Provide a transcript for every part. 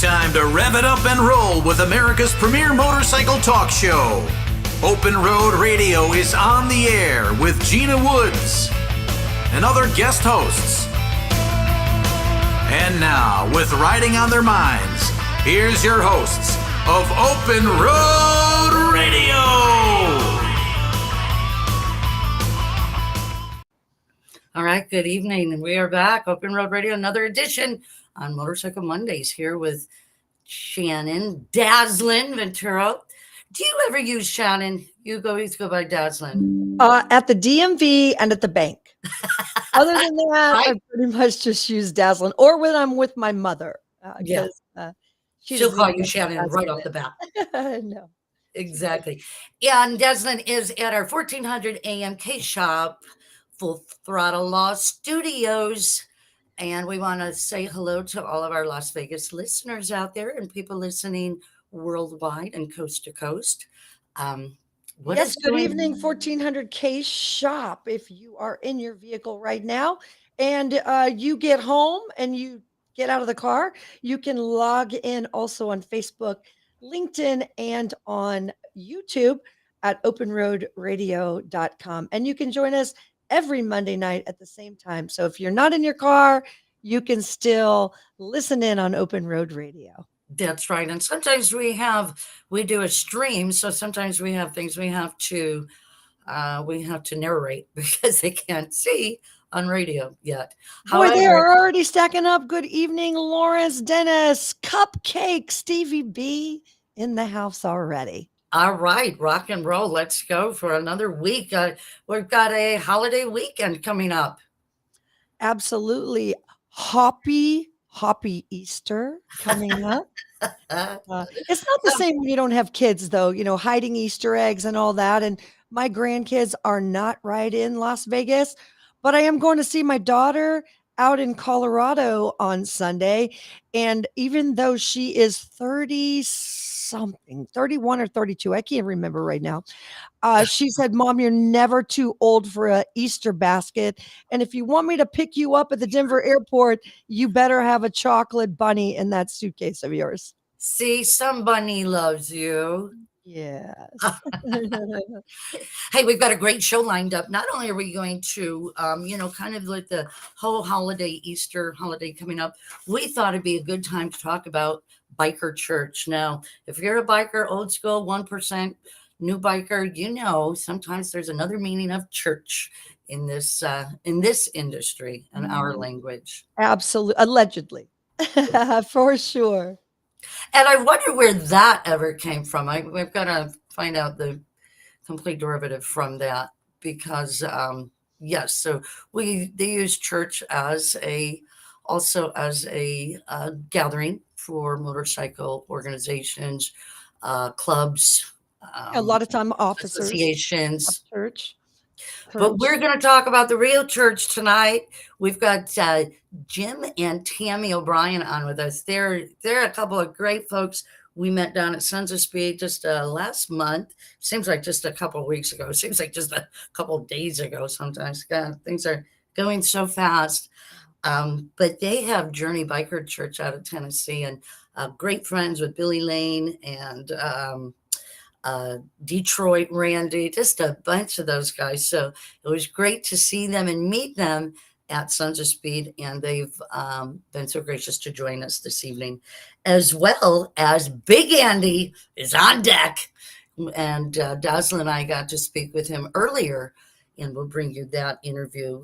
time to rev it up and roll with America's premier motorcycle talk show. Open Road Radio is on the air with Gina Woods and other guest hosts. And now, with riding on their minds, here's your hosts of Open Road Radio. All right, good evening. We are back, Open Road Radio, another edition on Motorcycle Mondays here with Shannon Dazzlin Venturo. Do you ever use Shannon? You always go by Dazzlin. At the DMV and at the bank. Other than that, right? I pretty much just use Dazzlin, or when I'm with my mother. She'll call you Shannon right off the bat. No. Exactly. Yeah, and Dazzlin is at our 1400 AMK shop, Full Throttle Law Studios. And we want to say hello to all of our Las Vegas listeners out there and people listening worldwide and coast to coast. Yes, good evening, 1400K shop. If you are in your vehicle right now and you get home and you get out of the car, you can log in also on Facebook, LinkedIn, and on YouTube at openroadradio.com. And you can join us every Monday night at the same time. So if you're not in your car, you can still listen in on Open Road Radio. That's right. And sometimes we do a stream. So sometimes we have things we have to narrate because they can't see on radio yet. However, they're already stacking up. Good evening, Lawrence, Dennis, Cupcake, Stevie B in the house already. All right, rock and roll. Let's go for another week. We've got a holiday weekend coming up. Absolutely. Happy Easter coming up. It's not the same when you don't have kids, though, hiding Easter eggs and all that. And my grandkids are not right in Las Vegas, but I am going to see my daughter out in Colorado on Sunday. And even though she is 31 or 32, I can't remember right now. She said, Mom, you're never too old for an Easter basket. And if you want me to pick you up at the Denver airport, you better have a chocolate bunny in that suitcase of yours. See, some bunny loves you. Yes. Hey, we've got a great show lined up. Not only are we going to, kind of like the whole Easter holiday coming up, we thought it'd be a good time to talk about biker church. Now, if you're a biker, old school, 1%, new biker, sometimes there's another meaning of church in this industry and our language. Absolutely. Allegedly. For sure. And I wonder where that ever came from. We've got to find out the complete derivative from that because, so they use church as a gathering for motorcycle organizations, clubs, a lot of time officers, associations, church. But we're going to talk about the real church tonight. We've got Jim and Tammy O'Brien on with us. They're a couple of great folks we met down at Sons of Speed just last month. Seems like just a couple of weeks ago. Seems like just a couple of days ago sometimes. God, things are going so fast. But they have Journey Biker Church out of Tennessee and great friends with Billy Lane and Detroit Randy, just a bunch of those guys. So it was great to see them and meet them at Sons of Speed, and they've been so gracious to join us this evening, as well as Big Andy is on deck. And Dazzlin and I got to speak with him earlier, and we'll bring you that interview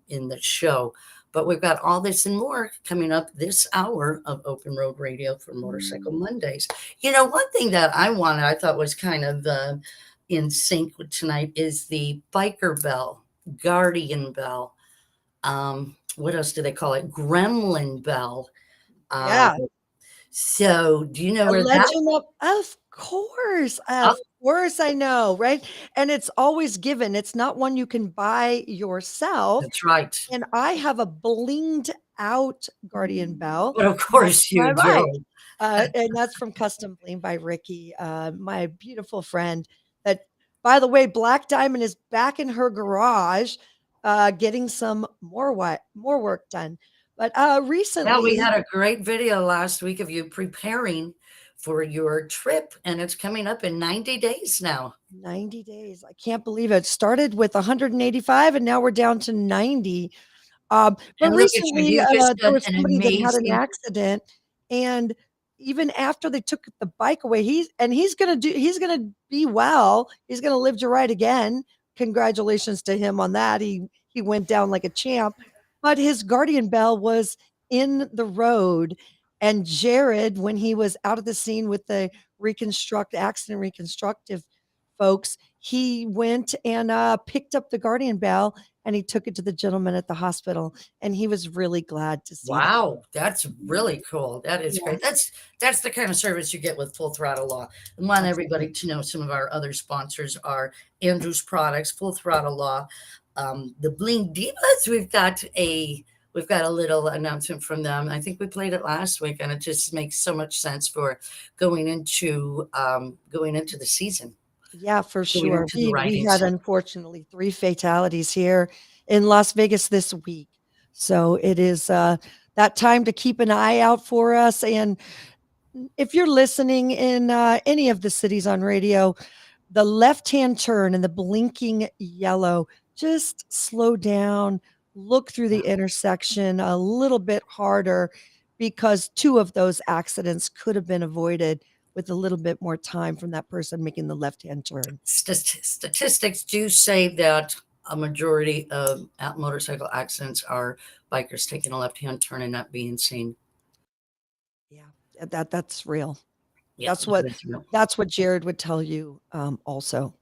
in the show. But we've got all this and more coming up this hour of Open Road Radio for Motorcycle Mondays. One thing that I thought was kind of in sync with tonight is the biker bell, guardian bell. What else do they call it? Gremlin bell. So do you know where that? Of course. Of course I know, right? And it's always given. It's not one you can buy yourself. That's right. And I have a blinged out guardian bell. But of course you do. And that's from Custom Bling by Ricky, my beautiful friend. That, by the way, Black Diamond is back in her garage, getting some more work done. But Yeah, we recently, had a great video last week of you preparing for your trip, and it's coming up in 90 days now. 90 days. I can't believe it. Started with 185 and now we're down to 90. But And look at you, recently, you just there done was an somebody that had an amazing. accident, and even after they took the bike away, he's gonna be well. He's gonna live to ride again. Congratulations to him on that. He went down like a champ, but his guardian bell was in the road. And Jared, when he was out of the scene with the accident reconstructive folks, he went and picked up the guardian bell and he took it to the gentleman at the hospital, and he was really glad to see that. Wow, that's really cool. That is Yeah. great. That's the kind of service you get with Full Throttle Law. I want everybody to know some of our other sponsors are Andrew's Products, Full Throttle Law, the Bling Divas. We've got a little announcement from them. I think we played it last week, and it just makes so much sense for going into the season. Yeah, for Going sure. into the We riding had season. unfortunately 3 fatalities here in Las Vegas this week. So it is that time to keep an eye out for us. And if you're listening in any of the cities on radio, the left-hand turn and the blinking yellow, just slow down, look through the intersection a little bit harder, because 2 of those accidents could have been avoided with a little bit more time from that person making the left-hand turn. Statistics do say that a majority of motorcycle accidents are bikers taking a left-hand turn and not being seen. Yeah, that's real. Yeah, That's what Jared would tell you also.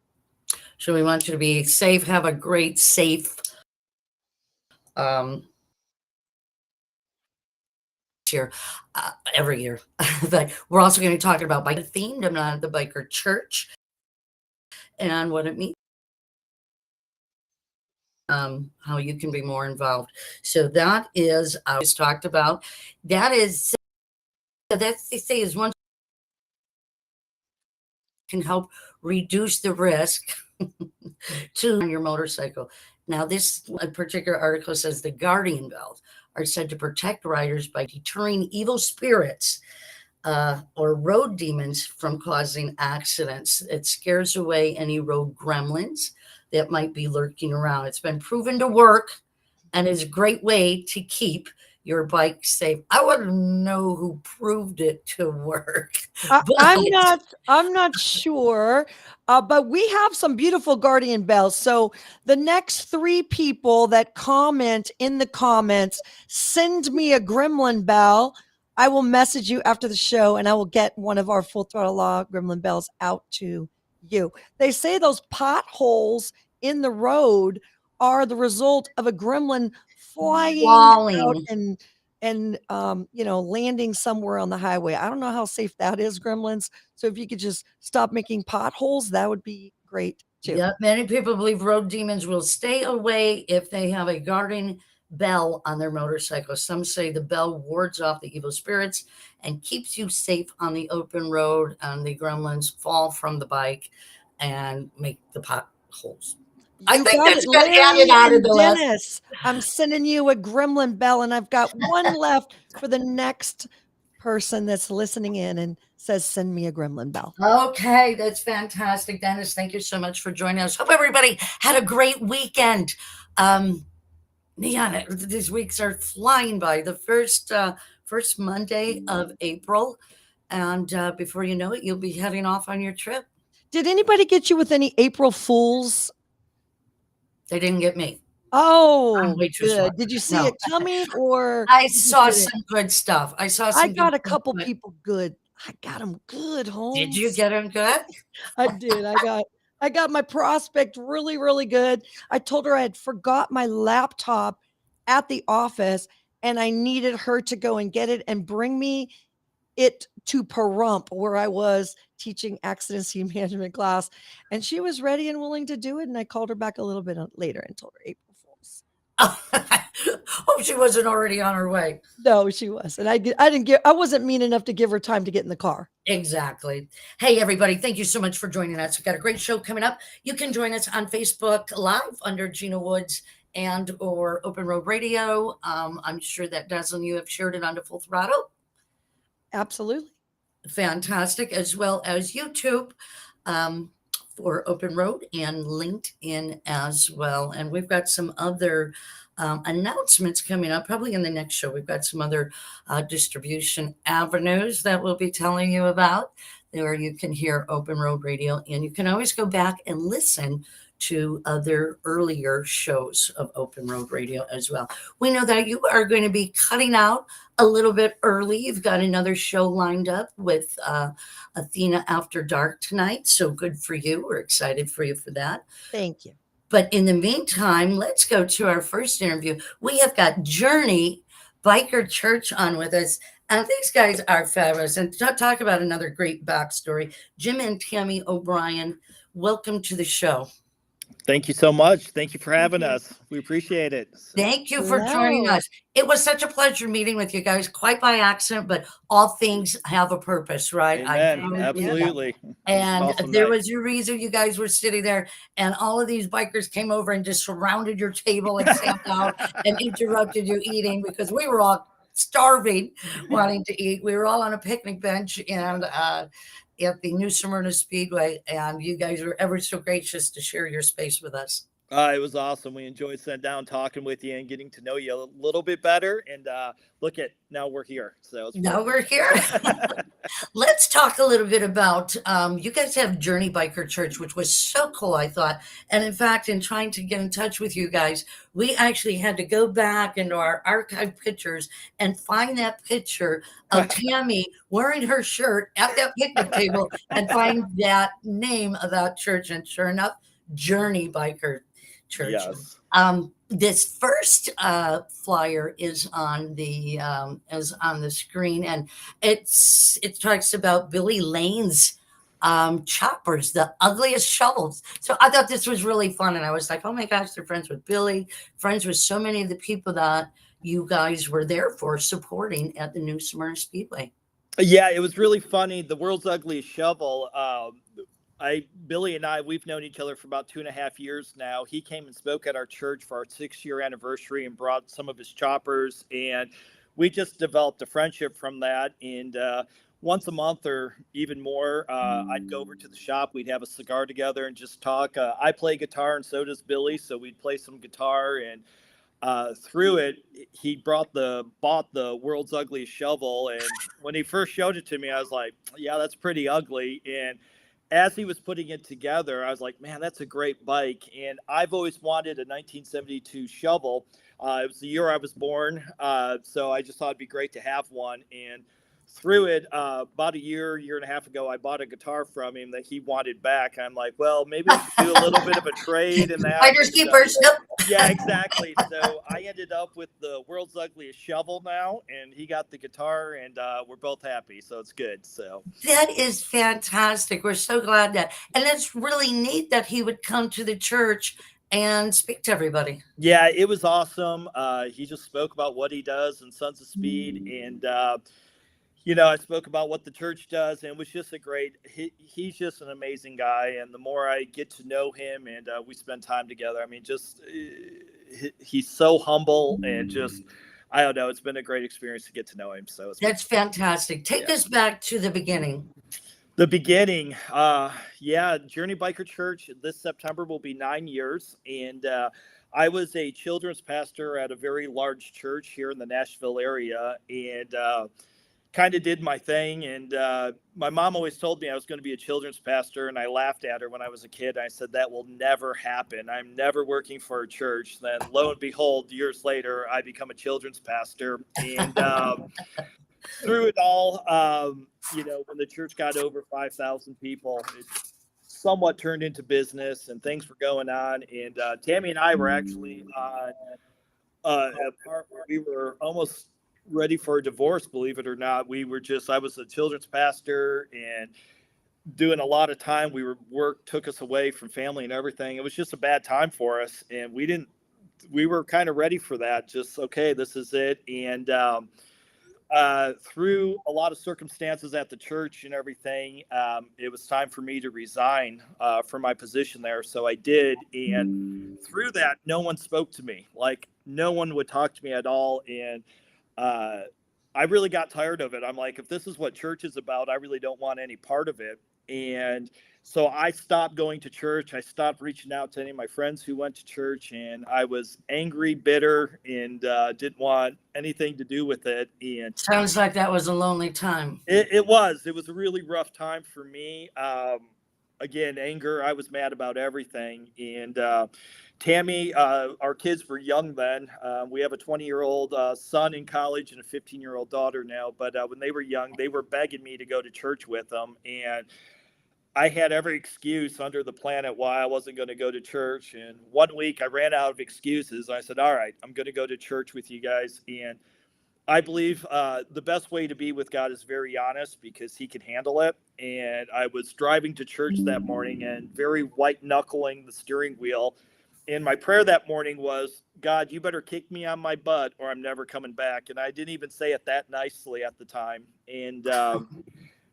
So we want you to be safe, have a great, safe year, every year. But we're also going to be talking about bike themed. I'm not at the biker church and what it means. How you can be more involved. So that is, I was talked about. That they say is one can help reduce the risk to on your motorcycle. Now, this particular article says the guardian bells are said to protect riders by deterring evil spirits or road demons from causing accidents. It scares away any road gremlins that might be lurking around. It's been proven to work and is a great way to keep your bike safe. I wouldn't know who proved it to work. I'm not sure, but we have some beautiful guardian bells. So the next 3 people that comment in the comments, send me a gremlin bell. I will message you after the show, and I will get one of our Full Throttle Law gremlin bells out to you. They say those potholes in the road are the result of a gremlin flying out and landing somewhere on the highway. I don't know how safe that is, gremlins. So if you could just stop making potholes, that would be great too. Yeah, many people believe road demons will stay away if they have a guarding bell on their motorcycle. Some say the bell wards off the evil spirits and keeps you safe on the open road, and the gremlins fall from the bike and make the potholes. I think that's good. Added on to the list. I'm sending you a gremlin bell, and I've got one left for the next person that's listening in and says, send me a gremlin bell. Okay, that's fantastic. Dennis, thank you so much for joining us. Hope everybody had a great weekend. These weeks are flying by. The first Monday of April, and before you know it, you'll be heading off on your trip. Did anybody get you with any April Fools? They didn't get me. Oh, good. Did you see it coming, or I saw some good stuff? I got a couple people good. I got them good, Holmes. Did you get them good? I did. I got my prospect really, really good. I told her I had forgot my laptop at the office, and I needed her to go and get it and bring me it to Pahrump, where I was teaching accident scene management class, and she was ready and willing to do it. And I called her back a little bit later and told her April Fools. Hope she wasn't already on her way. No, she was, and I wasn't mean enough to give her time to get in the car. Exactly. Hey, everybody, thank you so much for joining us. We've got a great show coming up. You can join us on Facebook Live under Gina Woods and or Open Road Radio. I'm sure that Dazzlin, you have shared it onto Full Throttle. Absolutely. Fantastic, as well as YouTube for Open Road and LinkedIn as well. And we've got some other announcements coming up, probably in the next show. We've got some other distribution avenues that we'll be telling you about, where you can hear Open Road Radio, and you can always go back and listen to other earlier shows of Open Road Radio as well. We know that you are going to be cutting out a little bit early. You've got another show lined up with Athena After Dark tonight. So good for you. We're excited for you for that. Thank you. But in the meantime, let's go to our first interview. We have got Journey Biker Church on with us. And these guys are fabulous. And to talk about another great backstory, Jim and Tammy O'Brien, welcome to the show. Thank you so much. Thank you for having us. We appreciate it. Thank you for joining us. It was such a pleasure meeting with you guys, quite by accident, but all things have a purpose, right? Amen. Absolutely. And Awesome there night. was a reason you guys were sitting there, and all of these bikers came over and just surrounded your table and sat down and interrupted you eating, because we were all starving, wanting to eat. We were all on a picnic bench and at the New Smyrna Speedway, and you guys were ever so gracious to share your space with us. It was awesome. We enjoyed sitting down, talking with you, and getting to know you a little bit better. And look at now we're here. So now we're here. Let's talk a little bit about you guys have Journey Biker Church, which was so cool, I thought. And in fact, in trying to get in touch with you guys, we actually had to go back into our archive pictures and find that picture of Tammy wearing her shirt at that picnic table and find that name of that church. And sure enough, Journey Biker Church. Yes. This first flyer is on the screen, and it talks about Billy Lane's choppers, the ugliest shovels. So I thought this was really fun, and I was like, oh my gosh, they're friends with Billy, friends with so many of the people that you guys were there for supporting at the New Smyrna Speedway. Yeah, it was really funny. The world's ugliest shovel. Billy and I, we've known each other for about 2.5 years now. He came and spoke at our church for our 6-year anniversary and brought some of his choppers, and we just developed a friendship from that. And once a month or even more, I'd go over to the shop. We'd have a cigar together and just talk. I play guitar, and so does Billy, so we'd play some guitar. And through it, he bought the world's ugliest shovel. And when he first showed it to me, I was like, yeah, that's pretty ugly. And as he was putting it together, I was like, man, that's a great bike. And I've always wanted a 1972 shovel. It was the year I was born. So I just thought it'd be great to have one. And through it, about a year and a half ago, I bought a guitar from him that he wanted back. I'm like, well, maybe we should do a little bit of a trade in that. Finders keepers. Yeah, exactly. So I ended up with the world's ugliest shovel now, and he got the guitar, and we're both happy. So it's good. So that is fantastic. We're so glad that, and it's really neat that he would come to the church and speak to everybody. Yeah, it was awesome. He just spoke about what he does in Sons of Speed, and I spoke about what the church does, and it was just he's just an amazing guy. And the more I get to know him and we spend time together, I mean, he's so humble and just, I don't know, it's been a great experience to get to know him. So that's fantastic. Take us back to the beginning. The beginning. Journey Biker Church this September will be 9 years. And I was a children's pastor at a very large church here in the Nashville area, and kind of did my thing. And my mom always told me I was going to be a children's pastor, and I laughed at her when I was a kid. I said, that will never happen. I'm never working for a church. Then lo and behold, years later, I become a children's pastor. And through it all, when the church got over 5,000 people, it somewhat turned into business, and things were going on. And Tammy and I were actually on a part where we were almost ready for a divorce, believe it or not. I was a children's pastor and doing a lot of time. Work took us away from family and everything. It was just a bad time for us. And we were kind of ready for that. Just, okay, this is it. And through a lot of circumstances at the church and everything, it was time for me to resign from my position there. So I did. And through that, no one spoke to me. Like, no one would talk to me at all. And I really got tired of it. I'm like, if this is what church is about, I really don't want any part of it. And so I stopped going to church. I stopped reaching out to any of my friends who went to church, and I was angry, bitter, and didn't want anything to do with it. And sounds like that was a lonely time. It was a really rough time for me. Again, anger. I was mad about everything. And Tammy, our kids were young then. We have a 20-year-old son in college and a 15-year-old daughter now. But when they were young, they were begging me to go to church with them. And I had every excuse under the planet why I wasn't going to go to church. And one week I ran out of excuses. I said, all right, I'm going to go to church with you guys. And I believe the best way to be with God is very honest, because he can handle it. And I was driving to church that morning and very white knuckling the steering wheel. And my prayer that morning was, God, you better kick me on my butt or I'm never coming back. And I didn't even say it that nicely at the time. And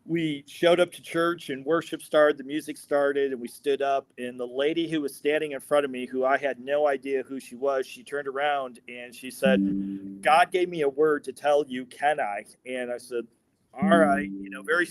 we showed up to church and worship started, the music started, and we stood up. And the lady who was standing in front of me, who I had no idea who she was, she turned around and she said, God gave me a word to tell you, can I? And I said, all right, very,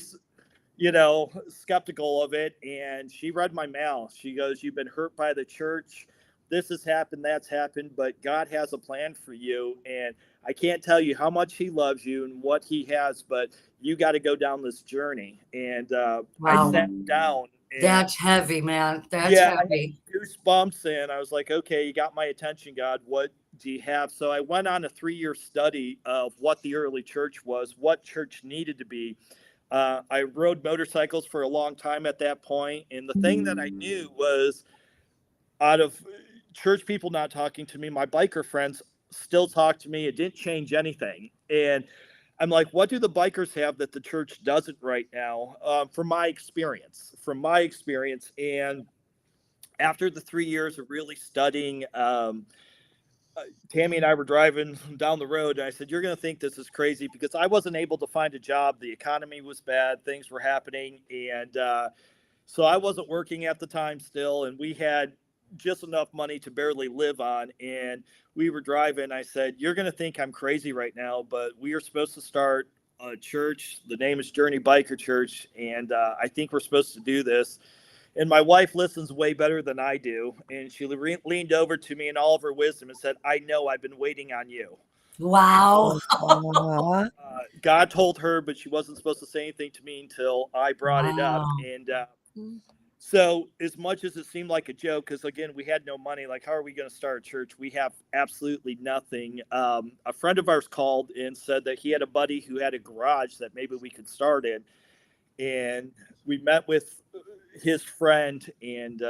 skeptical of it. And she read my mail. She goes, you've been hurt by the church. This has happened, that's happened, but God has a plan for you. And I can't tell you how much he loves you and what he has, but you got to go down this journey. And Wow. I sat down. And, that's heavy, man. That's heavy. I had goosebumps, and I was like, okay, you got my attention, God. What do you have? So I went on a 3-year study of what the early church was, what church needed to be. I rode motorcycles for a long time at that point. And the thing that I knew was, out of church people not talking to me, my biker friends still talk to me. It didn't change anything. And I'm like, what do the bikers have that the church doesn't right now? From my experience. And after the 3 years of really studying, Tammy and I were driving down the road, and I said, you're going to think this is crazy, because I wasn't able to find a job. The economy was bad. Things were happening. And so I wasn't working at the time still, and we had just enough money to barely live on. And we were driving. I said, you're going to think I'm crazy right now, but we are supposed to start a church. The name is Journey Biker Church. And I think we're supposed to do this. And my wife listens way better than I do. And she leaned over to me in all of her wisdom and said, I know, I've been waiting on you. Wow. God told her, but she wasn't supposed to say anything to me until I brought it up. And so as much as it seemed like a joke, because again, we had no money, like, how are we going to start a church? We have absolutely nothing. A friend of ours called and said that he had a buddy who had a garage that maybe we could start in. And we met with his friend, and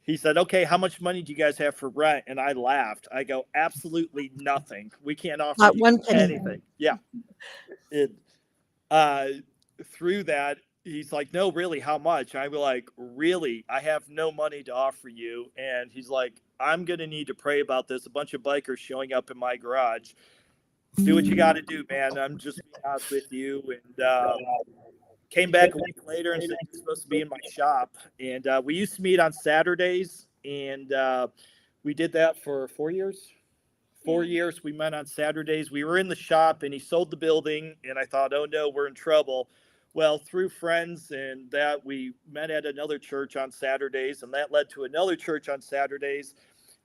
he said, okay, how much money do you guys have for rent? And I laughed. I go, absolutely nothing. We can't offer you anything. Yeah. Through that, he's like, no, really, how much? I'm like, really? I have no money to offer you. And he's like, I'm going to need to pray about this. A bunch of bikers showing up in my garage. Do what you got to do, man. I'm just being honest with you. And came back a week later and said, you're supposed to be in my shop. And we used to meet on Saturdays. And we did that for 4 years. 4 years we met on Saturdays. We were in the shop, and he sold the building. And I thought, oh, no, we're in trouble. Well, through friends and that, we met at another church on Saturdays, and that led to another church on Saturdays.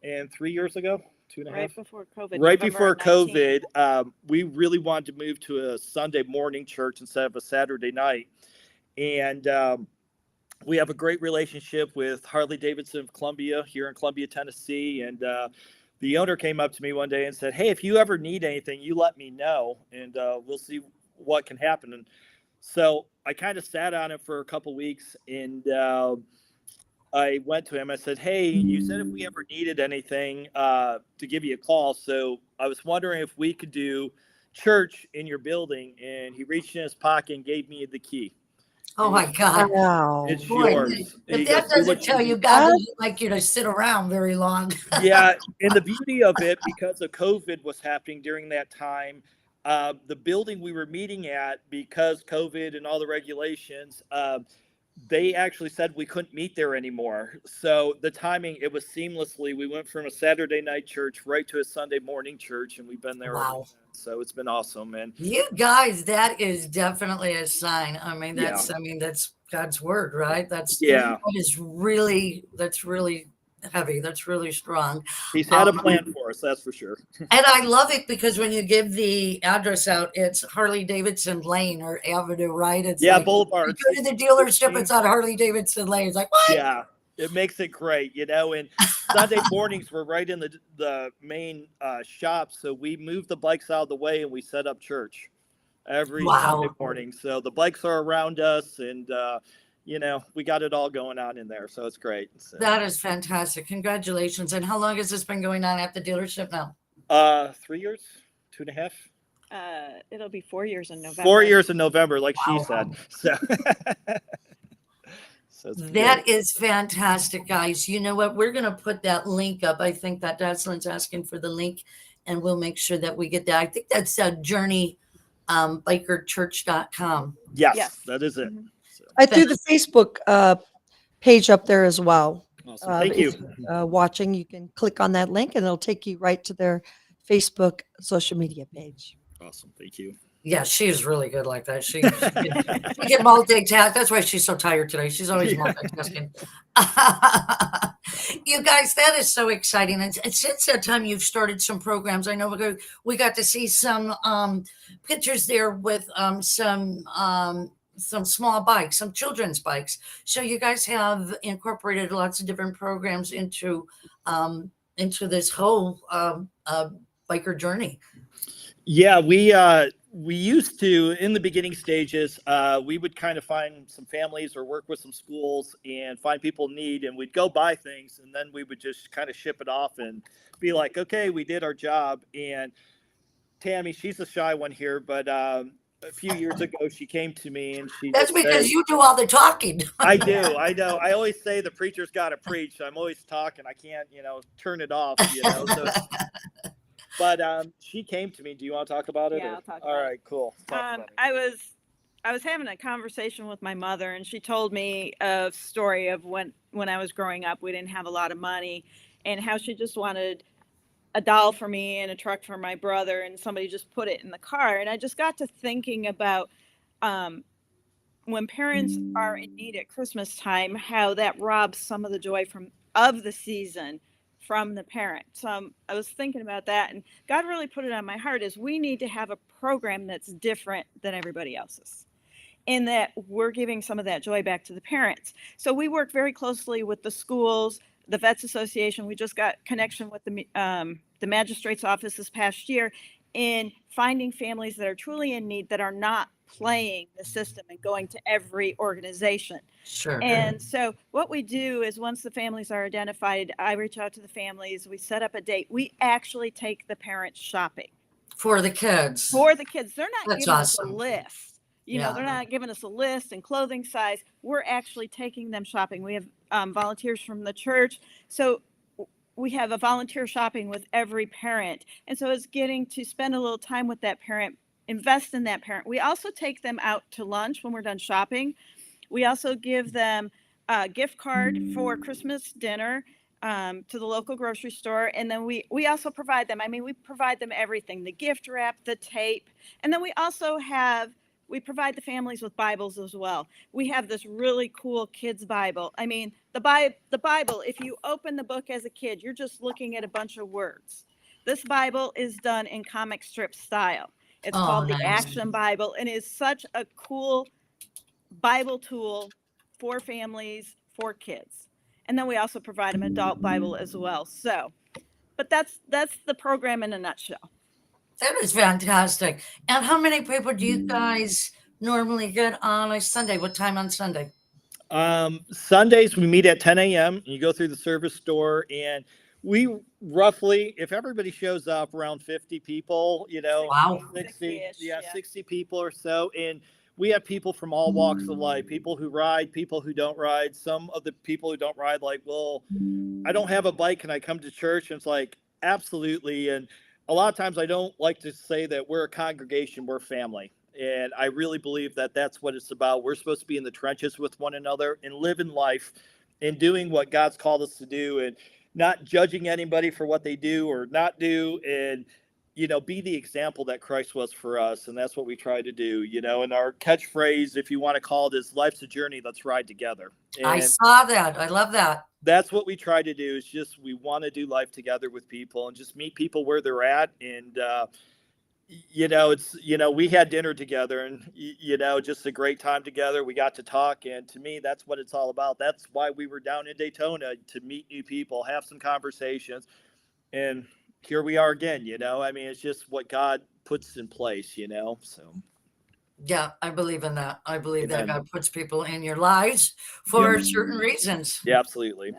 And 3 years ago, 2.5 right before COVID, right before COVID, we really wanted to move to a Sunday morning church instead of a Saturday night. And we have a great relationship with Harley Davidson of Columbia here in Columbia, Tennessee. And the owner came up to me one day and said, hey, if you ever need anything, you let me know, and we'll see what can happen. And so I kind of sat on it for a couple weeks, and I went to him. I said, hey, you said if we ever needed anything to give you a call. So I was wondering if we could do church in your building. And he reached in his pocket and gave me the key. Oh, my God. Wow. It's Boy, yours. if that doesn't tell you God doesn't like you to sit around very long. Yeah. And the beauty of it, because of COVID was happening during that time, the building we were meeting at, because COVID and all the regulations, they actually said we couldn't meet there anymore. So the timing, it was seamlessly. We went from a Saturday night church right to a Sunday morning church, and we've been there ever Wow. since. So it's been awesome. And You guys, that is definitely a sign. I mean, Yeah. that's God's word, right? That's really heavy. That's really strong. He's had a plan for us, that's for sure. And I love it because when you give the address out, it's Harley Davidson Lane or Avenue, right? It's like, Boulevard. you go to the dealership, it's on Harley Davidson Lane. It's like, what? Yeah, it makes it great, and Sunday mornings we're right in the main shop, so we move the bikes out of the way and we set up church every Sunday morning. So the bikes are around us, and we got it all going on in there, so it's great. So. That is fantastic. Congratulations. And how long has this been going on at the dealership now? 3 years, 2.5. It'll be 4 years in November. 4 years in November, like she said. So. That is fantastic, guys. You know what? We're going to put that link up. I think that Dazzlin's asking for the link, and we'll make sure that we get that. I think that's journeybikerchurch.com. Yes, that is it. Mm-hmm. So. I threw the Facebook page up there as well. Awesome. Thank you. Watching, you can click on that link, and it'll take you right to their Facebook social media page. Awesome. Thank you. Yeah, she's really good like that. She can multitask. That's why she's so tired today. She's always multitasking. You guys, that is so exciting. And since that time, you've started some programs. I know we got to see some pictures there with some small bikes, some children's bikes. So you guys have incorporated lots of different programs into this whole biker journey. Yeah, we used to, in the beginning stages, we would kind of find some families or work with some schools and find people in need, and we'd go buy things, and then we would just kind of ship it off and be like, okay, we did our job. And Tammy, she's a shy one here, but a few years ago, she came to me and That's because you do all the talking. I do. I know. I always say the preacher's got to preach. I'm always talking. I can't, turn it off, So but she came to me. Do you want to talk about it? Yeah, I'll talk about it. All right, cool. I was having a conversation with my mother, and she told me a story of when I was growing up, we didn't have a lot of money, and how she just wanted a doll for me and a truck for my brother, and somebody just put it in the car. And I just got to thinking about when parents are in need at Christmas time, how that robs some of the joy of the season from the parent. So I was thinking about that, and God really put it on my heart is we need to have a program that's different than everybody else's, in that we're giving some of that joy back to the parents. So we work very closely with the schools, the Vets Association. We just got connection with the magistrate's office this past year in finding families that are truly in need, that are not playing the system and going to every organization. Sure. And so what we do is once the families are identified, I reach out to the families, we set up a date. We actually take the parents shopping. For the kids. They're not That's giving us a awesome. list. Yeah. They're not giving us a list and clothing size. We're actually taking them shopping. We have volunteers from the church. So we have a volunteer shopping with every parent. And so it's getting to spend a little time with that parent, invest in that parent. We also take them out to lunch when we're done shopping. We also give them a gift card for Christmas dinner to the local grocery store. And then we also provide them, we provide them everything, the gift wrap, the tape. And then we also we provide the families with Bibles as well. We have this really cool kids Bible. The Bible, if you open the book as a kid, you're just looking at a bunch of words. This Bible is done in comic strip style. It's called the Action Bible, and is such a cool Bible tool for families, for kids. And then we also provide an adult Bible as well. So, but that's the program in a nutshell. That is fantastic. And how many people do you guys normally get on a Sunday? What time on Sunday? Sundays we meet at 10 a.m. You go through the service door, and we roughly, if everybody shows up, around 50 people, Wow. 60 people or so. And we have people from all walks of life, people who ride, people who don't ride. Some of the people who don't ride, like, well, I don't have a bike. Can I come to church? And it's like, absolutely. And a lot of times I don't like to say that we're a congregation, we're family. And I really believe that that's what it's about. We're supposed to be in the trenches with one another and living life and doing what God's called us to do, and not judging anybody for what they do or not do. And, be the example that Christ was for us. And that's what we try to do, and our catchphrase, if you want to call it, is life's a journey. Let's ride together. And I saw that. I love that. that's what we try to do, is just, we want to do life together with people and just meet people where they're at. And, we had dinner together, and, just a great time together. We got to talk. And to me, that's what it's all about. That's why we were down in Daytona, to meet new people, have some conversations. And here we are again, it's just what God puts in place, so. Yeah, I believe in that. I believe Amen. that God puts people in your lives for certain reasons. Yeah, absolutely.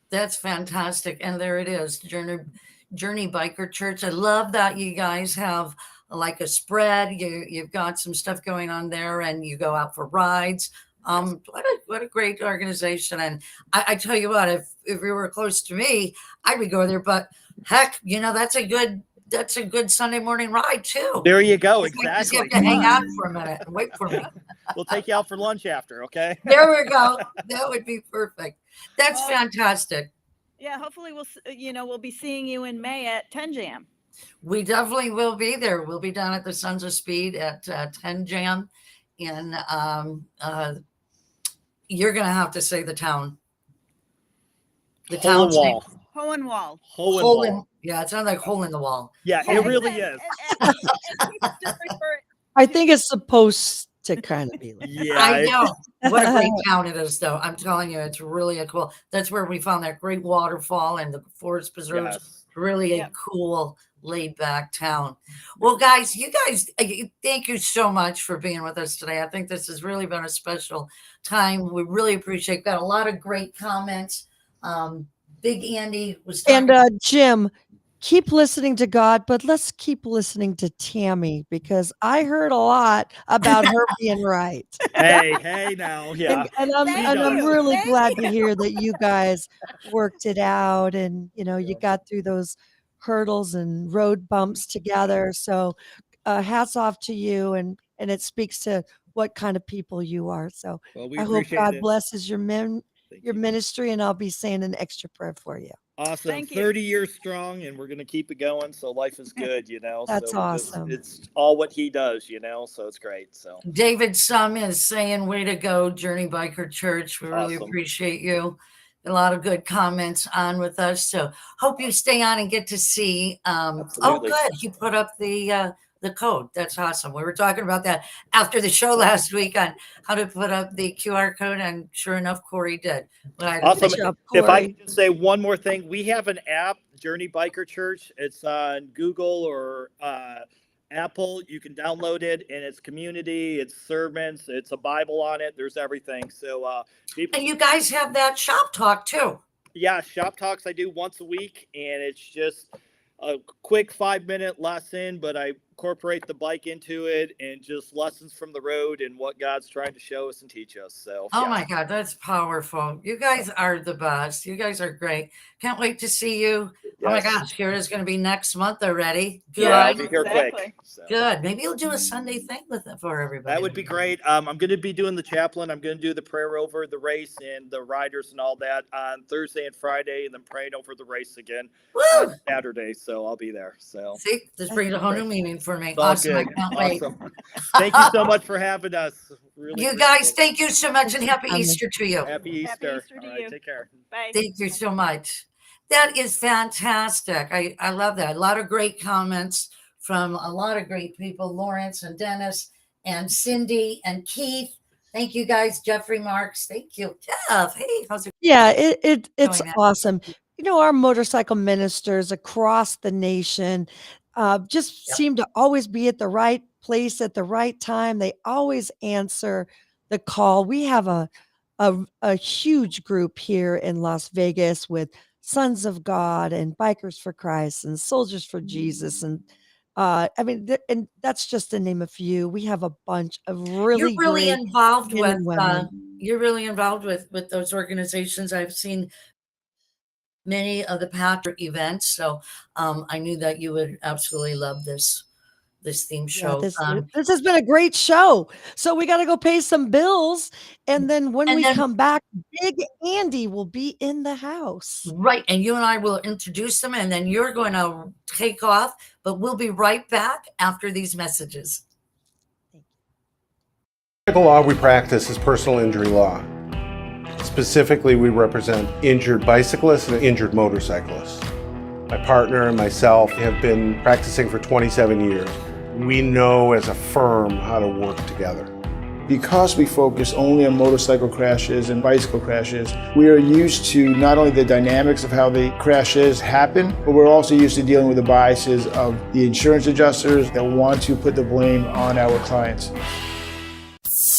That's fantastic. And there it is, Journey Biker Church. I love that you guys have like a spread. You've got some stuff going on there, and you go out for rides. What a great organization. And I tell you what, if you were close to me, I would go there. But heck, that's a good Sunday morning ride too. There you go. Just Exactly. have to hang out for a minute and wait for me. We'll take you out for lunch after, okay? There we go. That would be perfect. That's fantastic. Yeah, hopefully we'll be seeing you in May at 10 Jam. We definitely will be there. We'll be down at the Sons of Speed at 10 Jam. And you're going to have to say the town. The town name. Hohenwald. Hohenwald. Yeah, it sounds like hole in the wall. Yeah, it really is. I think it's supposed to kind of be like Yeah, I know. What a great town it is, though. I'm telling you, it's really a cool. That's where we found that great waterfall and the forest preserves. Yes. Really a cool, laid back town. Well, guys, thank you so much for being with us today. I think this has really been a special time. We really appreciate. Got a lot of great comments. Big Andy was talking. And Jim, keep listening to God, but let's keep listening to Tammy, because I heard a lot about her being right. Hey now, yeah. And I'm really glad to hear that you guys worked it out, and you got through those hurdles and road bumps together. So hats off to you, and it speaks to what kind of people you are. So Well, we I hope appreciate God it. blesses your Thank you. ministry, and I'll be saying an extra prayer for you. Awesome. Thank you. 30 years strong, and we're going to keep it going. So life is good, That's so awesome. It's all what he does, so it's great. So David Sum is saying, way to go, Journey Biker Church. We really Awesome. appreciate you. A lot of good comments on with us. So hope you stay on and get to see. Oh, Absolutely. good. He put up the code. That's awesome. We were talking about that after the show last week on how to put up the QR code, and sure enough, Corey did. Awesome. Good job, If I Corey. can just say one more thing, we have an app, Journey Biker Church. It's on Google or Apple. You can download it, and it's community, it's sermons, it's a Bible on it. There's everything. So people, And you guys have that shop talk too. yeah, shop talks I do once a week, and it's just a quick 5-minute lesson, but I incorporate the bike into it, and just lessons from the road and what God's trying to show us and teach us. So Oh yeah. my God, that's powerful. You guys are the best. You guys are great. Can't wait to see you. Oh my Yes. gosh, here it is going to be next month already. Good. Yeah, I'll be here Exactly. quick. So. Good. Maybe you'll do a Sunday thing with it for everybody. That would be great. I'm going to be doing the chaplain. I'm going to do the prayer over the race and the riders and all that on Thursday and Friday, and then praying over the race again Woo! on Saturday. So I'll be there. So See, this brings a whole new meaning for me. it's all Awesome. I good. can't wait. Awesome. Thank you so much for having us. Really You guys, appreciate it. thank you so much, and happy Happy Easter to you. Happy Easter. Easter to All right, you. take care. Bye. Thank you so much. That is fantastic. I love that. A lot of great comments from a lot of great people, Lawrence and Dennis and Cindy and Keith. Thank you guys, Jeffrey Marks. Thank you, Jeff. Hey, how's it Yeah, it's going on? awesome. Our motorcycle ministers across the nation just Yep. seem to always be at the right place at the right time. They always answer the call. We have a huge group here in Las Vegas with Sons of God and Bikers for Christ and Soldiers for Jesus, and and that's just to name a few. We have a bunch of really You're really great involved men with and women. you're really involved with those organizations. I've seen many of the Patrick events. So I knew that you would absolutely love this theme Yeah, show. this has been a great show. So we got to go pay some bills, and then when we then come back, Big Andy will be in the house. right, and you and I will introduce them, and then you're going to take off. But we'll be right back after these messages. The law we practice is personal injury law. Specifically, we represent injured bicyclists and injured motorcyclists. My partner and myself have been practicing for 27 years. We know as a firm how to work together. Because we focus only on motorcycle crashes and bicycle crashes, we are used to not only the dynamics of how the crashes happen, but we're also used to dealing with the biases of the insurance adjusters that want to put the blame on our clients.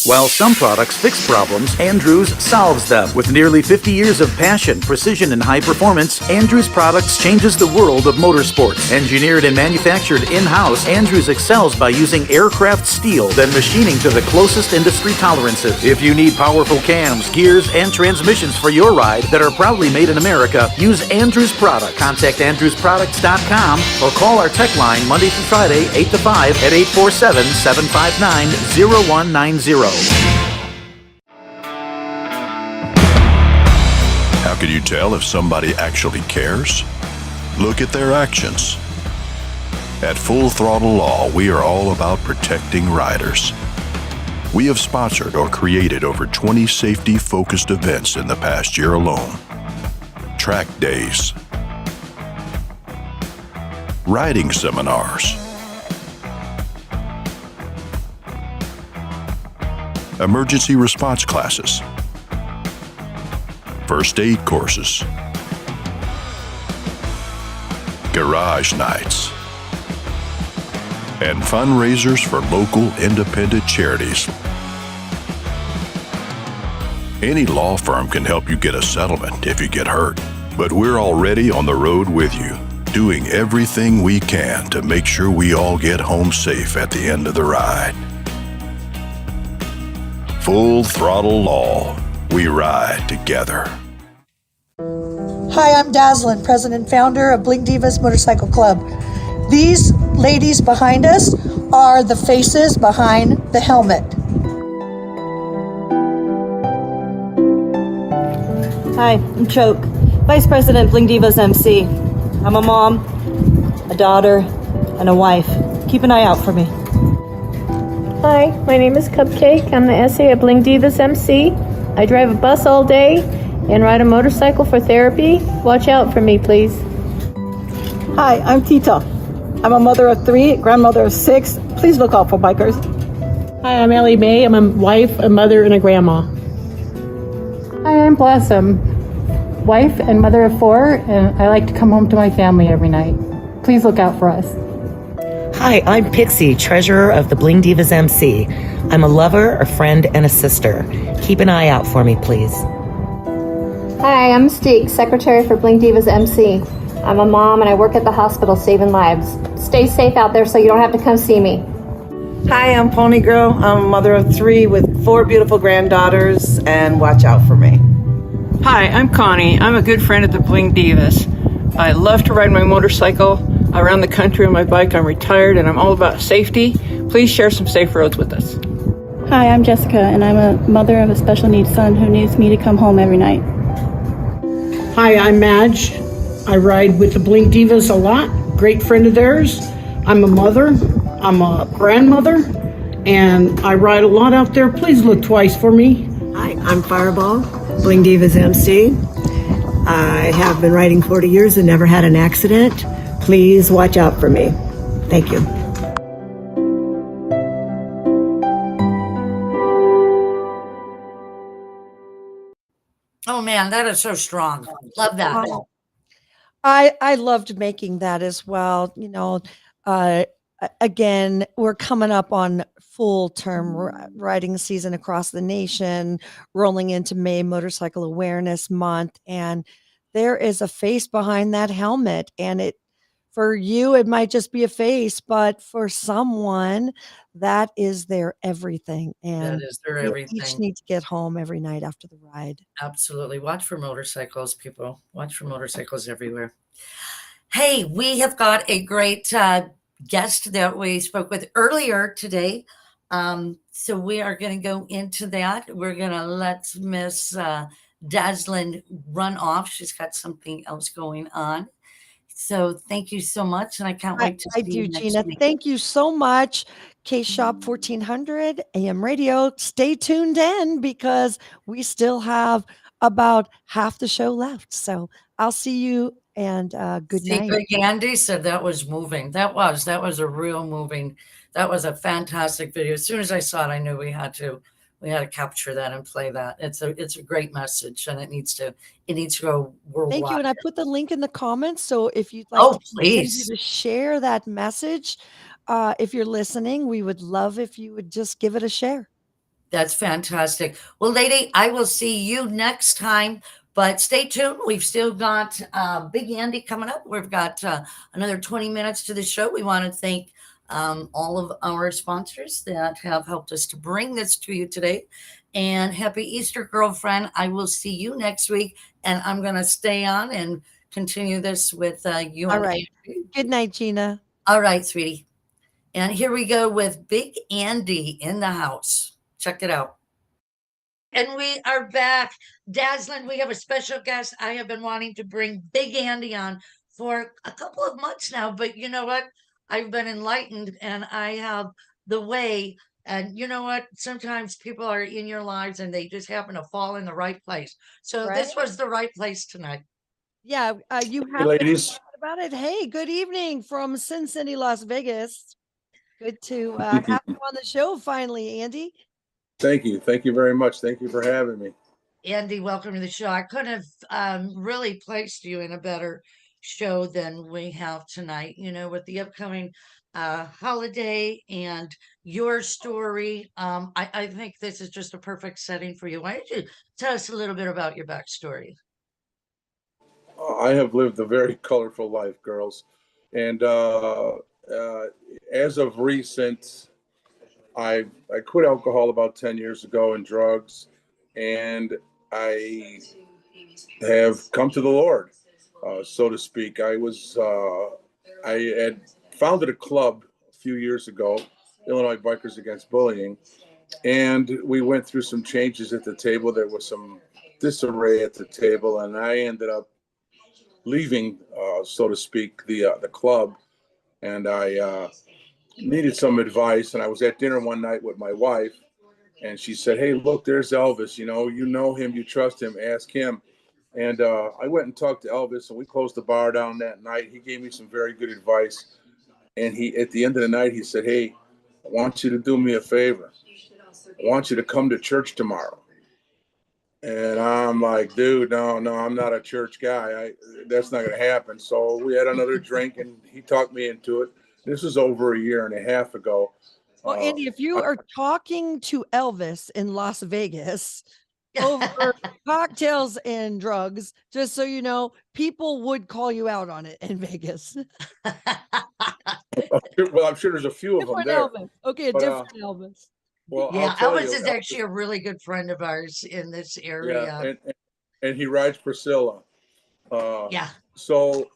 While some products fix problems, Andrews solves them. With nearly 50 years of passion, precision, and high performance, Andrews Products changes the world of motorsports. Engineered and manufactured in-house, Andrews excels by using aircraft steel, then machining to the closest industry tolerances. If you need powerful cams, gears, and transmissions for your ride that are proudly made in America, use Andrews Products. Contact AndrewsProducts.com or call our tech line Monday through Friday, 8 to 5 at 847-759-0190. How can you tell if somebody actually cares? Look at their actions. At Full Throttle Law, we are all about protecting riders. We have sponsored or created over 20 safety-focused events in the past year alone. Track days, riding seminars, emergency response classes, first aid courses, garage nights, and fundraisers for local independent charities. Any law firm can help you get a settlement if you get hurt, but we're already on the road with you, doing everything we can to make sure we all get home safe at the end of the ride. Full Throttle Law. We ride together. Hi, I'm Dazzlin, president and founder of Bling Divas Motorcycle Club. These ladies behind us are the faces behind the helmet. Hi, I'm Choke, vice president Bling Divas MC. I'm a mom, a daughter, and a wife. Keep an eye out for me. Hi, my name is Cupcake. I'm the SA at Bling Divas MC. I drive a bus all day and ride a motorcycle for therapy. Watch out for me, please. Hi, I'm Tita. I'm a mother of 3, grandmother of 6. Please look out for bikers. Hi, I'm Ellie Mae. I'm a wife, a mother, and a grandma. Hi, I'm Blossom, wife and mother of 4, and I like to come home to my family every night. Please look out for us. Hi, I'm Pixie, treasurer of the Bling Divas MC. I'm a lover, a friend, and a sister. Keep an eye out for me, please. Hi, I'm Mystique, secretary for Bling Divas MC. I'm a mom and I work at the hospital saving lives. Stay safe out there so you don't have to come see me. Hi, I'm Pony Girl. I'm a mother of 3 with 4 beautiful granddaughters, and watch out for me. Hi, I'm Connie. I'm a good friend at the Bling Divas. I love to ride my motorcycle around the country on my bike. I'm retired and I'm all about safety. Please share some safe roads with us. Hi, I'm Jessica and I'm a mother of a special needs son who needs me to come home every night. Hi, I'm Madge. I ride with the Bling Divas a lot. Great friend of theirs. I'm a mother. I'm a grandmother. And I ride a lot out there. Please look twice for me. Hi, I'm Fireball, Bling Divas MC. I have been riding 40 years and never had an accident. Please watch out for me. Thank you. Oh man, that is so strong. Love that. I loved making that as well. You know, again, we're coming up on full term riding season across the nation, rolling into May Motorcycle Awareness Month, and there is a face behind that helmet, and it For you, it might just be a face, but for someone, that is their everything. That And is their we each everything. need to get home every night after the ride. Absolutely. Watch for motorcycles, people. Watch for motorcycles everywhere. Hey, we have got a great guest that we spoke with earlier today. So we are going to go into that. We're going to let Miss Dazzlin run off. She's got something else going on. So thank you so much. And I can't wait to I see do, you next Gina. week. Thank you so much. K Shop 1400 AM radio. Stay tuned in because we still have about half the show left. So I'll see you and good See, night. Big Andy said that was moving. That was a real moving. That was a fantastic video. As soon as I saw it, I knew we had to capture that and play that. It's a great message, and it needs to go worldwide. Thank you. And I put the link in the comments. So if you'd like Oh, to continue please. to share that message, if you're listening, we would love if you would just give it a share. That's fantastic. Well, lady, I will see you next time, but stay tuned. We've still got Big Andy coming up. We've got another 20 minutes to the show. We want to thank all of our sponsors that have helped us to bring this to you today. And happy Easter, girlfriend. I will see you next week, and I'm going to stay on and continue this with you. All right. Good night, Gina. All right, sweetie. And here we go with Big Andy in the house. Check it out. And we are back. Dazzlin, we have a special guest. I have been wanting to bring Big Andy on for a couple of months now, but you know what? I've been enlightened and I have the way. And you know what? Sometimes people are in your lives and they just happen to fall in the right place. So this was the right place tonight. Yeah, you have ladies. About it. Hey, good evening from Sin City, Las Vegas. Good to have you on the show finally, Andy. Thank you. Thank you very much. Thank you for having me. Andy, welcome to the show. I couldn't have really placed you in a better show than we have tonight, you know, with the upcoming holiday and your story. I think this is just a perfect setting for you. Why don't you tell us a little bit about your backstory? I have lived a very colorful life, girls. And as of recent, I quit alcohol about 10 years ago and drugs, and I have come to the Lord, so to speak. I had founded a club a few years ago, Illinois Bikers Against Bullying, and we went through some changes at the table. There was some disarray at the table, and I ended up leaving, so to speak, the club, and I needed some advice. And I was at dinner one night with my wife, and she said, "Hey, look, there's Elvis. You know him, you trust him. Ask him." And I went and talked to Elvis, and we closed the bar down that night. He gave me some very good advice, and at the end of the night, he said, "Hey, I want you to do me a favor. I want you to come to church tomorrow." And I'm like, "Dude, no, I'm not a church guy. That's not going to happen." So we had another drink, and he talked me into it. This was over a year and a half ago. Well, Andy, if you are talking to Elvis in Las Vegas over cocktails and drugs, just so you know, people would call you out on it in Vegas. Well, I'm sure there's a few of them there. Elvis. Okay, a different Elvis. Well, yeah, Elvis is actually a really good friend of ours in this area. Yeah, and he rides Priscilla. Yeah. So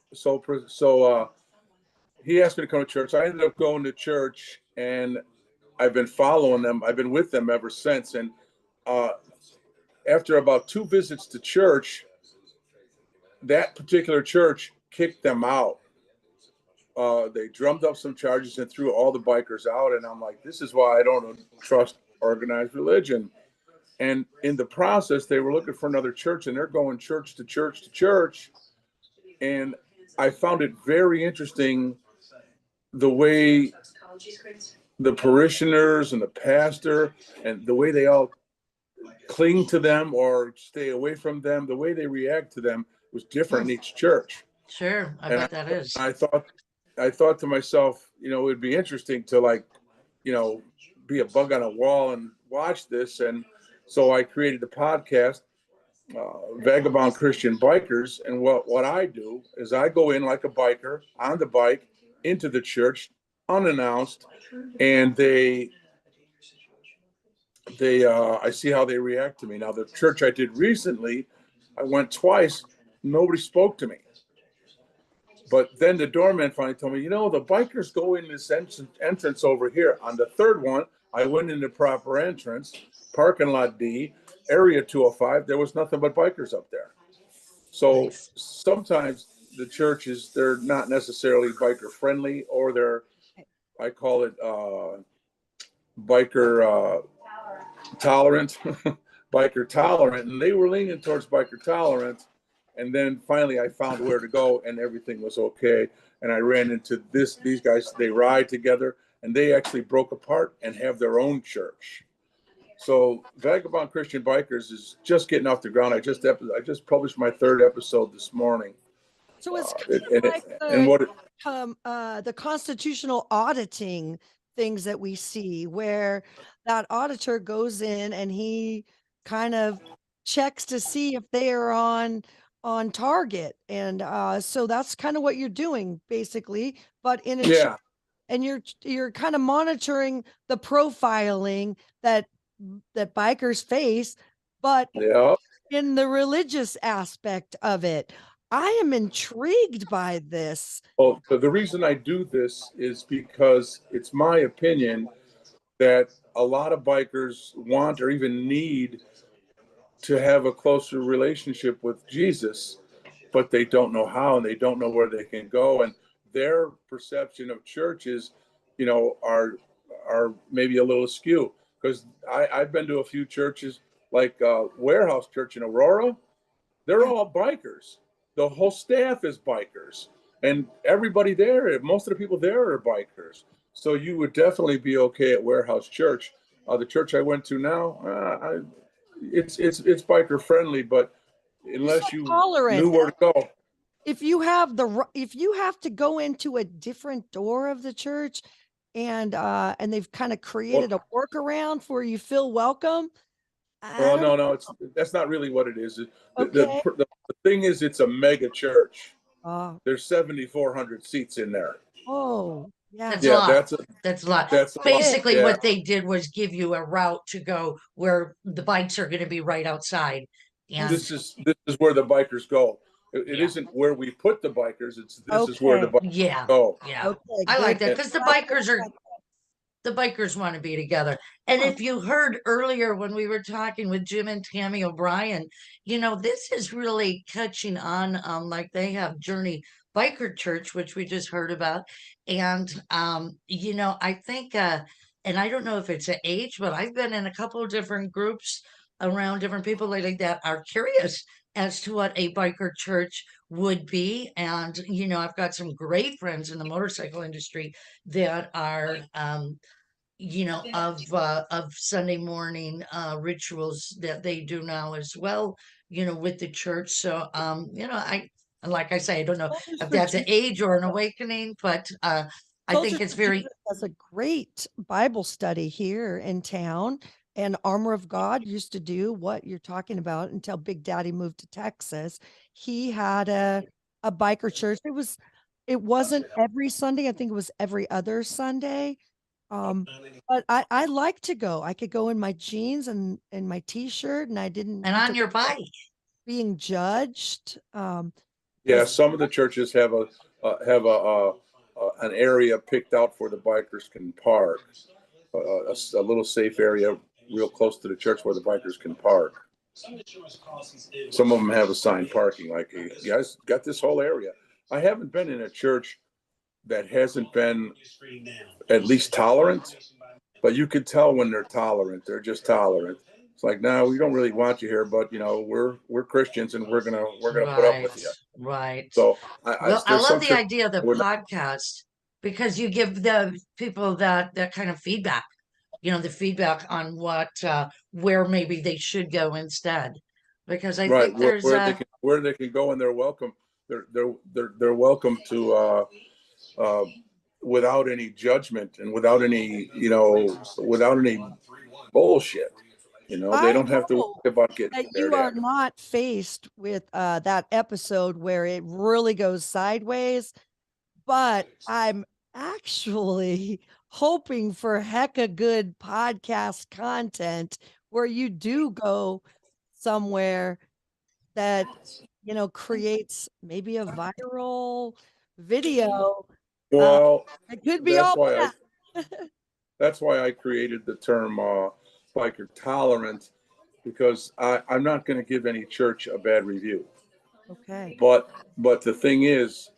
he asked me to come to church. I ended up going to church, and I've been following them. I've been with them ever since. And after about 2 visits to church, that particular church kicked them out. They drummed up some charges and threw all the bikers out. And I'm like, this is why I don't trust organized religion. And in the process, they were looking for another church, and they're going church to church to church. And I found it very interesting the way the parishioners and the pastor and the way they all cling to them or stay away from them, the way they react to them was different in each church. Sure, I bet that is. I thought to myself, it would be interesting to be a bug on a wall and watch this. And so I created the podcast, vagabond Christian bikers. And what I do is I go in like a biker on the bike into the church unannounced, and I see how they react to me. Now, the church I did recently, I went twice. Nobody spoke to me. But then the doorman finally told me, the bikers go in this entrance over here. On the third one, I went in the proper entrance, parking lot D, area 205. There was nothing but bikers up there. So sometimes the churches, they're not necessarily biker friendly, or I call it biker tolerant, biker tolerant. And they were leaning towards biker tolerant. And then finally I found where to go and everything was okay. And I ran into these guys, they ride together, and they actually broke apart and have their own church. So Vagabond Christian Bikers is just getting off the ground. I just published my 3rd episode this morning. So it's the constitutional auditing things that we see, where that auditor goes in and he kind of checks to see if they are on target, and so that's kind of what you're doing basically, but in a and you're kind of monitoring the profiling that bikers face, but in the religious aspect of it. I am intrigued by this. Well, the reason I do this is because it's my opinion that a lot of bikers want or even need to have a closer relationship with Jesus, but they don't know how, and they don't know where they can go. And their perception of churches, are maybe a little askew. Because I've been to a few churches, like Warehouse Church in Aurora. They're all bikers. The whole staff is bikers, and everybody there, most of the people there are bikers. So you would definitely be okay at Warehouse Church. The church I went to now, it's biker friendly, but unless you knew where to go. If you have to go into a different door of the church, and they've kind of created a workaround for you feel welcome. Well, no, that's not really what it is. The thing is, it's a mega church. There's 7,400 seats in there. Oh, yeah. That's a lot. Basically, what they did was give you a route to go where the bikes are going to be right outside. And this is where the bikers go. It isn't where we put the bikers. This is where the bikers go. Yeah. I like that, because the bikers want to be together. And if you heard earlier when we were talking with Jim and Tammy O'Brien, this is really catching on. Like they have Journey Biker Church, which we just heard about. And, I think, and I don't know if it's an age, but I've been in a couple of different groups around different people lately that are curious as to what a biker church would be. And, I've got some great friends in the motorcycle industry that are, of Sunday morning rituals that they do now as well, with the church. So, like I say, I don't know if that's an age or an awakening, but I think it's very. That's a great Bible study here in town. And Armor of God used to do what you're talking about until Big Daddy moved to Texas. He had a biker church. It wasn't every Sunday. I think it was every other Sunday. But I like to go. I could go in my jeans and my t-shirt, and I didn't. And on your bike, being judged. Some of the churches have an area picked out for the bikers can park, a little safe area real close to the church where the bikers can park. Some of them have assigned parking, like, hey, you guys got this whole area. I haven't been in a church that hasn't been at least tolerant, but you could tell when they're tolerant. They're just tolerant. It's like, no, we don't really want you here, but we're Christians, and we're gonna put up with you. Right. So I love the idea of the podcast, because you give the people that kind of feedback. The feedback on what where maybe they should go instead, because I think there's where they can go, and they're welcome. They're welcome to without any judgment and without any bullshit. You know, they I don't have to hope worry about getting that stared you are at. not faced with that episode where it really goes sideways, but I'm actually hoping for hecka good podcast content where you do go somewhere that, you know, creates maybe a viral video. Well, It could be that's all why I that. that's why I created the term biker tolerant, because I'm not going to give any church a bad review. Okay. But the thing is,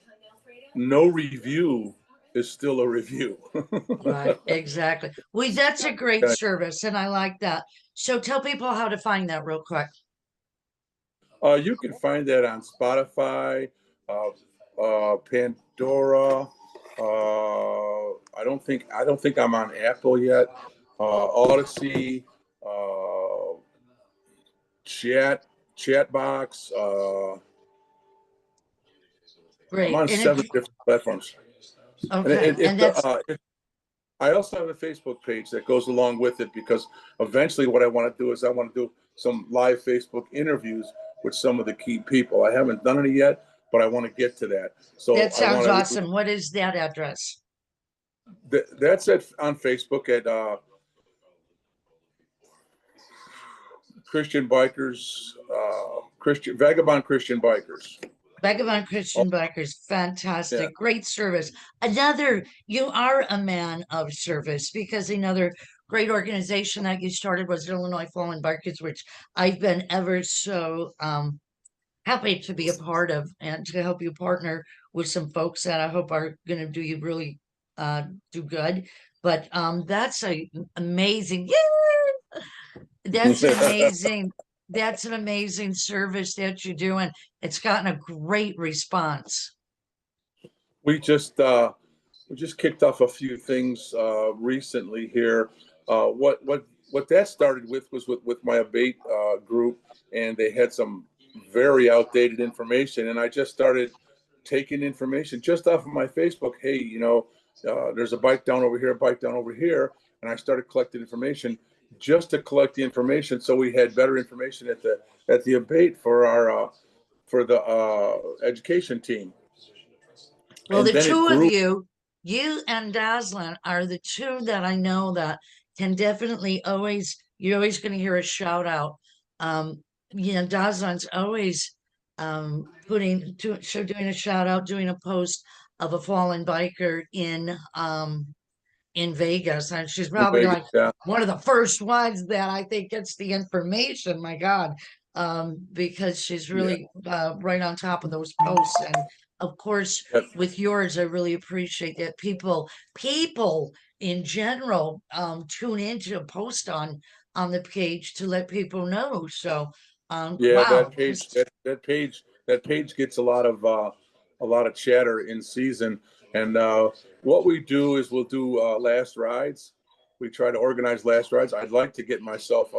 no review is still a review. Right, exactly. Well, that's a great Okay. service, and I like that. So tell people how to find that real quick. You can find that on Spotify, Pandora. I don't think I'm on Apple yet. Odyssey, Chatbox. I'm Great. on And 7 different platforms. okay, and that's I also have a Facebook page that goes along with it, because eventually what I want to do is I want to do some live Facebook interviews with some of the key people. I haven't done any yet, but I want to get to that. So that I want sounds to awesome. What is that address? that's it on Facebook at Christian Bikers, Christian Vagabond Christian Bikers. Vagabond Christian Bikers, Yeah. fantastic, great service. You are a man of service, because another great organization that you started was Illinois Fallen Bikers, which I've been ever so happy to be a part of, and to help you partner with some folks that I hope are going to do you really do good. But that's a amazing. That's an amazing, that's an amazing service that you're doing. It's gotten a great response. we just kicked off a few things recently here. What that started with was with my abate group, and they had some very outdated information, and I just started taking information just off of my Facebook. Hey, you know, there's a bike down over here, a bike down over here, and I started collecting information just to collect the information, so we had better information at the abate for our for the education team. Well, And the then it two of grew. you and Dazzlin are the two that I know that can definitely always, you're always going to hear a shout out. Dazzlin's always doing a shout out, doing a post of a fallen biker in Vegas, and she's In probably Vegas, like yeah. one of the first ones that I think gets the information. My God, because she's really right on top of those posts, and of course, Yep. with yours, I really appreciate that people in general tune into a post on the page to let people know. So, Yeah, wow, that page gets a lot of chatter in season. And what we do is we'll do last rides. We try to organize last rides. I'd like to get myself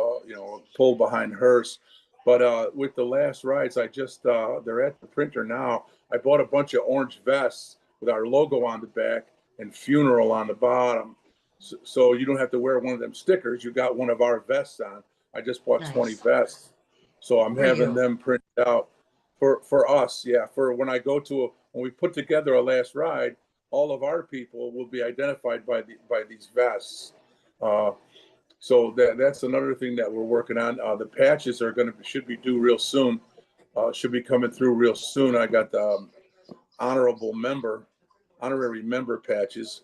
pull behind hers, but with the last rides, I just they're at the printer now. I bought a bunch of orange vests with our logo on the back and funeral on the bottom, so you don't have to wear one of them stickers. You got one of our vests on. I just bought 20 nice. vests. So I'm For having you. them printed out for us. Yeah, for when I go to when we put together a last ride, all of our people will be identified by these vests. So that's another thing that we're working on. The patches are should be due real soon. Should be coming through real soon. I got the honorary member patches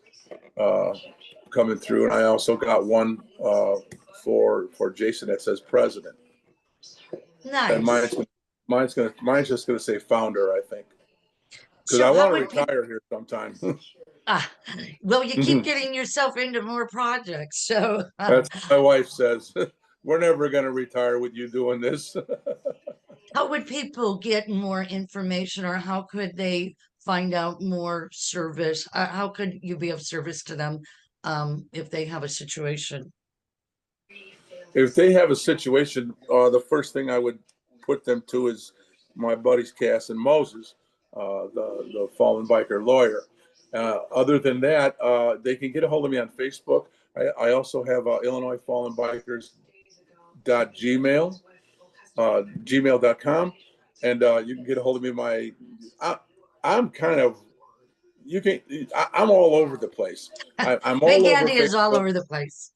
coming through, and I also got one for Jason that says president. And Nice. mine's just gonna say founder, I think, because So I how want to would people? retire here sometime. Well, you keep getting yourself into more projects, so That's what my wife says. We're never gonna retire with you doing this. how would people get more information, or how could they find out more service? How could you be of service to them if they have a situation? If they have a situation, the first thing I would put them to is my buddies Cass and Moses, the fallen biker lawyer. Other than that, they can get a hold of me on Facebook. I also have Illinois Fallen Bikers gmail.com, and you can get a hold of me. I'm kind of, I'm all over the place. I'm all Big over Andy is all Facebook, over the place.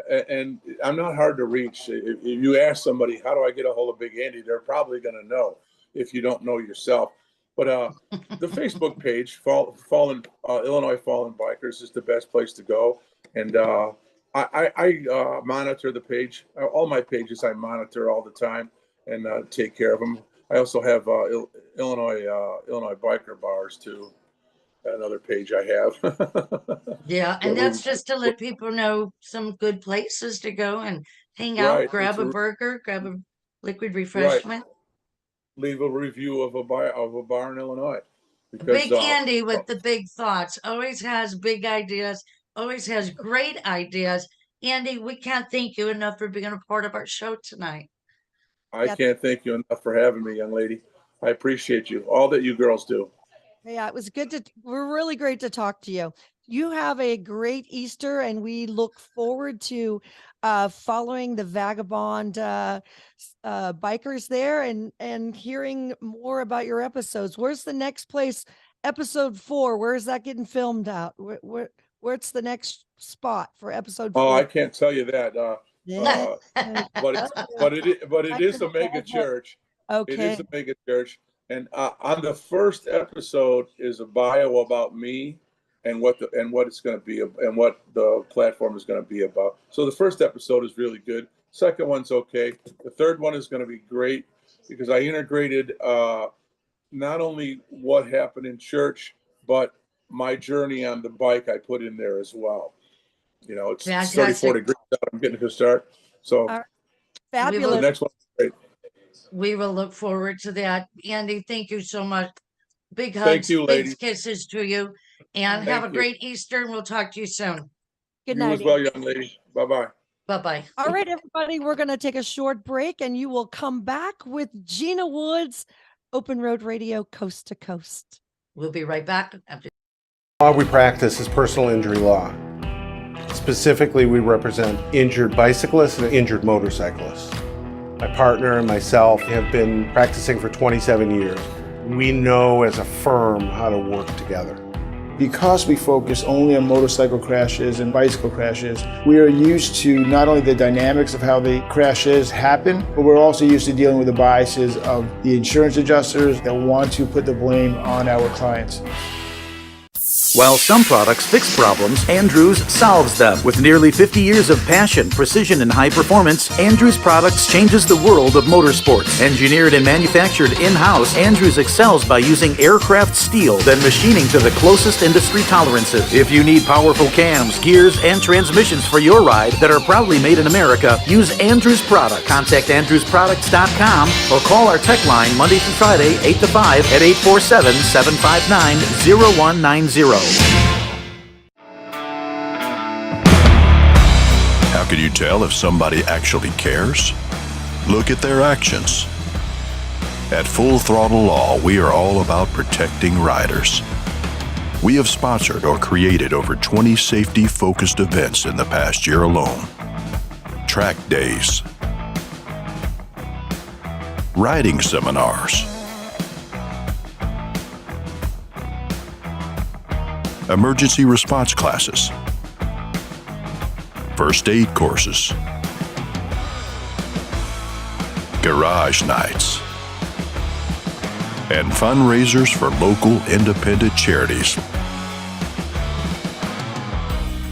and I'm not hard to reach. If you ask somebody, how do I get a hold of Big Andy, they're probably going to know if you don't know yourself. But the Facebook page, Illinois Fallen Bikers, is the best place to go. And I monitor the page. All my pages I monitor all the time and take care of them. I also have Illinois Biker Bars too. Another page I have. Yeah, and But that's just to let people know some good places to go and hang out, right, grab a burger, grab a liquid right. refreshment. Leave a review of a bar in Illinois, because Big Andy with the big thoughts always has big ideas, always has great ideas. Andy, we can't thank you enough for being a part of our show tonight. I can't thank you enough for having me, young lady. I appreciate you, all that you girls do. Yeah, it was we're really great to talk to you. You have a great Easter, and we look forward to following the vagabond bikers there and hearing more about your episodes. Where's the next place? Episode 4, where is that getting filmed out? Where's the next spot for episode 4? Oh, I can't tell you that. Yeah. But it is a mega church. Okay. It is a mega church. And on the first episode is a bio about me and what it's going to be and what the platform is going to be about. So the first episode is really good. Second one's okay. The third one is going to be great because I integrated not only what happened in church, but my journey on the bike I put in there as well. You know, it's 34 degrees out. I'm getting to start. So fabulous. The next one is great. We will look forward to that. Andy, thank you so much. Big hugs, Thank you, big ladies. kisses to you. And have a great Easter, and we'll talk to you soon. Good You night. as well, young lady. Bye-bye. Bye-bye. All right, everybody, we're going to take a short break, and you will come back with Gina Woods, Open Road Radio, Coast to Coast. We'll be right back after. Law we practice is personal injury law. Specifically, we represent injured bicyclists and injured motorcyclists. My partner and myself have been practicing for 27 years. We know as a firm how to work together. Because we focus only on motorcycle crashes and bicycle crashes, we are used to not only the dynamics of how the crashes happen, but we're also used to dealing with the biases of the insurance adjusters that want to put the blame on our clients. While some products fix problems, Andrews solves them. With nearly 50 years of passion, precision, and high performance, Andrews Products changes the world of motorsports. Engineered and manufactured in-house, Andrews excels by using aircraft steel, then machining to the closest industry tolerances. If you need powerful cams, gears, and transmissions for your ride that are proudly made in America, use Andrews Products. Contact AndrewsProducts.com or call our tech line Monday through Friday, 8 to 5 at 847-759-0190. How can you tell if somebody actually cares? Look at their actions. At Full Throttle Law, we are all about protecting riders. We have sponsored or created over 20 safety-focused events in the past year alone. Track days, riding seminars, emergency response classes, first aid courses, garage nights, and fundraisers for local independent charities.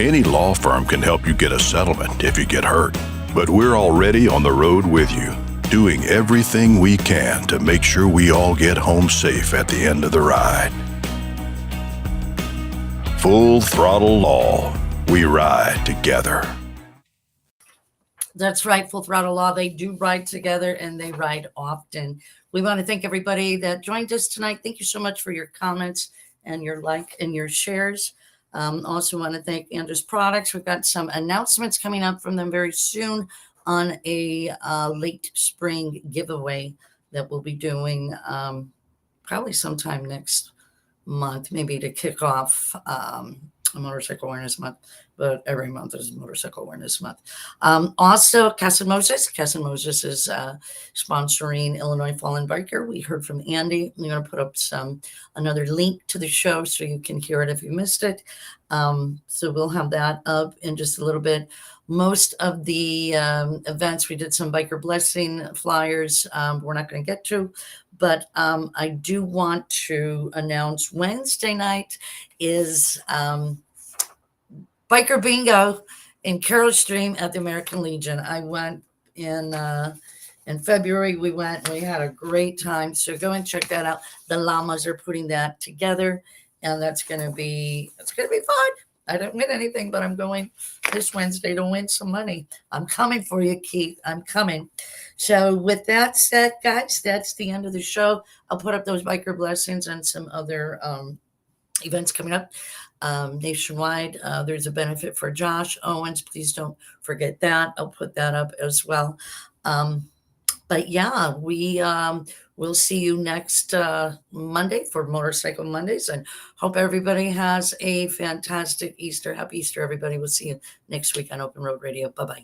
Any law firm can help you get a settlement if you get hurt, but we're already on the road with you, doing everything we can to make sure we all get home safe at the end of the ride. Full Throttle Law. We ride together. That's right, Full Throttle Law. They do ride together, and they ride often. We want to thank everybody that joined us tonight. Thank you so much for your comments and your like and your shares. Also want to thank Andrews Products. We've got some announcements coming up from them very soon on a late spring giveaway that we'll be doing probably sometime next month, maybe to kick off a Motorcycle Awareness Month. but every month is Motorcycle Awareness Month. Also, Casa Moses. Casa Moses is sponsoring Illinois Fallen Biker. We heard from Andy. I'm going to put up another link to the show so you can hear it if you missed it. So we'll have that up in just a little bit. Most of the events, we did some biker blessing flyers. We're not going to get to, but I do want to announce Wednesday night is Biker Bingo in Carol Stream at the American Legion. I went in February. We went. We had a great time. So go and check that out. The llamas are putting that together, and it's gonna be fun. I didn't win anything, but I'm going this Wednesday to win some money. I'm coming for you, Keith. I'm coming. So with that said, guys, that's the end of the show. I'll put up those biker blessings and some other events coming up nationwide. There's a benefit for Josh Owens. Please don't forget that. I'll put that up as well. But yeah, we'll see you next Monday for Motorcycle Mondays, and hope everybody has a fantastic Easter. Happy Easter, everybody. We'll see you next week on Open Road Radio. Bye-bye.